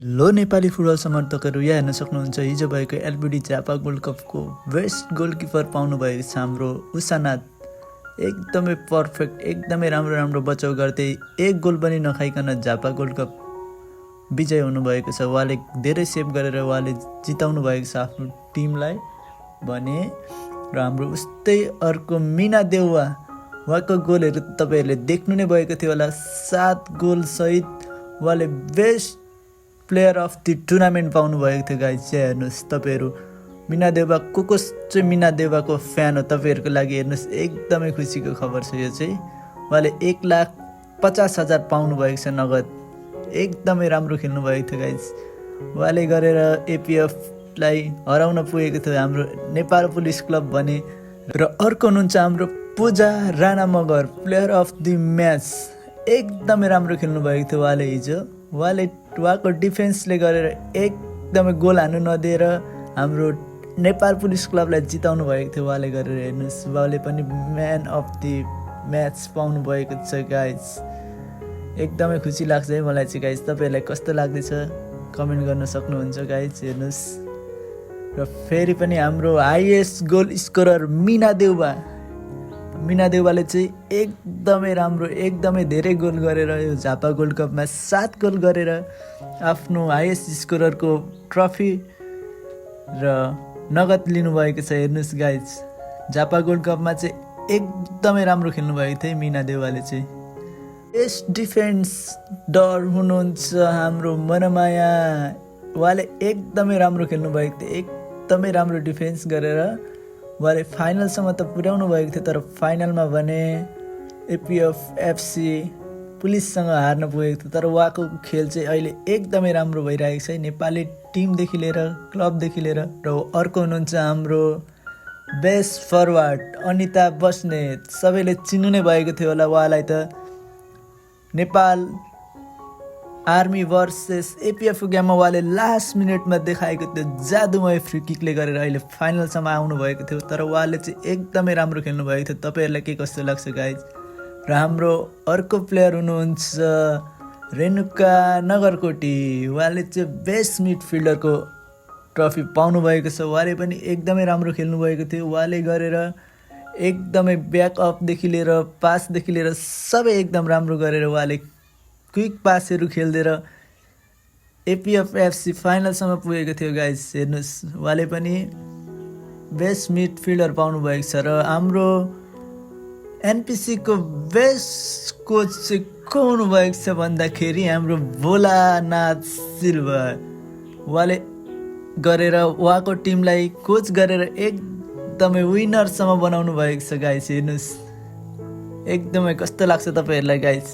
लो Nepali football समर्थकहरू यहाँ हेर्न सक्नुहुन्छ हिजो भएको एलबिडी झापा गोल्ड कपको बेस्ट गोलकिपर पाउनु भएको छ हाम्रो उसानाथ। एकदमै पर्फेक्ट, एकदमै राम्रो बचाउ गर्दै एक गोल पनि नखाइकन झापा गोल्ड कप विजय हुनुभएको छ। उहाँले धेरै सेभ गरेर उहाँले जिताउनु भएको छ आफ्नो टिमलाई भने। र हाम्रो उस्तै अर्को मिना देउवा, उहाँको गोलहरू तपाईँहरूले देख्नु नै भएको थियो होला। 7 गोल सहित उहाँले best player of the tournament पाउनु भएको थियो। गाइज चाहिँ हेर्नुहोस् तपाईँहरू, मिना देउवा को चाहिँ मिना देउवाको फ्यान हो तपाईँहरूको लागि हेर्नुहोस्, एकदमै खुसीको खबर छ यो चाहिँ। उहाँले 1,50,000 पाउनु भएको छ नगद। एकदमै राम्रो खेल्नु भएको थियो गाइज। उहाँले गरेर एपिएफलाई हराउन पुगेको थियो हाम्रो नेपाल पुलिस क्लब भने। र अर्को हुनुहुन्छ हाम्रो Puja Rana Magar, player of the match. एकदमै राम्रो खेल्नु भएको थियो उहाँले हिजो। उहाँको डिफेन्सले गरेर एकदमै गोल हान्नु नदिएर हाम्रो नेपाल पुलिस क्लबलाई जिताउनु भएको थियो उहाँले गरेर। हेर्नुहोस्, उहाँले पनि म्यान अफ दि म्याच पाउनु भएको छ गाइज। एकदमै खुसी लाग्छ है मलाई चाहिँ गाइज। तपाईँहरूलाई कस्तो लाग्दैछ कमेन्ट गर्न सक्नुहुन्छ गाइज। हेर्नुहोस्, र फेरि पनि हाम्रो हाइएस्ट गोल स्कोरर मिना देउवाले चाहिँ एकदमै राम्रो, एकदमै धेरै गोल गरेर यो झापा गोल्ड कपमा 7 गोल गरेर आफ्नो हाइएस्ट स्कोररको ट्रफी र नगद लिनुभएको छ। हेर्नुहोस् गाइज, झापा गोल्ड कपमा चाहिँ एकदमै राम्रो खेल्नुभएको थियो मिना देउवाले चाहिँ। बेस्ट डिफेन्स डर हुनुहुन्छ हाम्रो मनमाया। उहाँले एकदमै राम्रो खेल्नुभएको थियो, एकदमै राम्रो डिफेन्स गरेर उहाँले फाइनलसम्म त पुर्याउनु भएको थियो। तर फाइनलमा भने एपिएफएफसी पुलिससँग हार्न पुगेको थियो। तर उहाँको खेल चाहिँ अहिले एकदमै राम्रो भइरहेको छ नेपाली टिमदेखि लिएर क्लबदेखि लिएर। र अर्को हुनुहुन्छ हाम्रो बेस्ट फरवार्ड अनिता बस्नेत। सबैले चिन्नु नै भएको थियो होला उहाँलाई त। नेपाल आर्मी भर्सेस एपिएफको गेममा उहाँले लास्ट मिनटमा देखाएको त्यो जादुमय फ्री किकले गरेर अहिले फाइनलसम्म आउनुभएको थियो। तर उहाँले चाहिँ एकदमै राम्रो खेल्नु भएको थियो। तपाईँहरूलाई के कस्तो लाग्छ गाइज? र हाम्रो अर्को प्लेयर हुनुहुन्छ रेणुका नगरकोटी। उहाँले चाहिँ बेस्ट मिडफिल्डरको ट्रफी पाउनु भएको छ। उहाँले पनि एकदमै राम्रो खेल्नुभएको थियो। उहाँले गरेर एकदमै ब्याकअपदेखि लिएर पासदेखि लिएर सबै एकदम राम्रो गरेर उहाँले क्विक पासहरू खेलिदिएर एपिएफएफसी फाइनलसम्म पुगेको थियो गाइज। हेर्नुहोस्, उहाँले पनि बेस्ट मिडफिल्डर पाउनु भएको छ। र हाम्रो एनपिसीको बेस्ट कोच चाहिँ को हुनुभएको छ भन्दाखेरि हाम्रो भोलानाथ सिल्वा। उहाँले गरेर उहाँको टिमलाई कोच गरेर एकदमै विनरसम्म बनाउनु भएको छ गाइज। हेर्नुहोस्, एकदमै कस्तो लाग्छ तपाईँहरूलाई गाइज?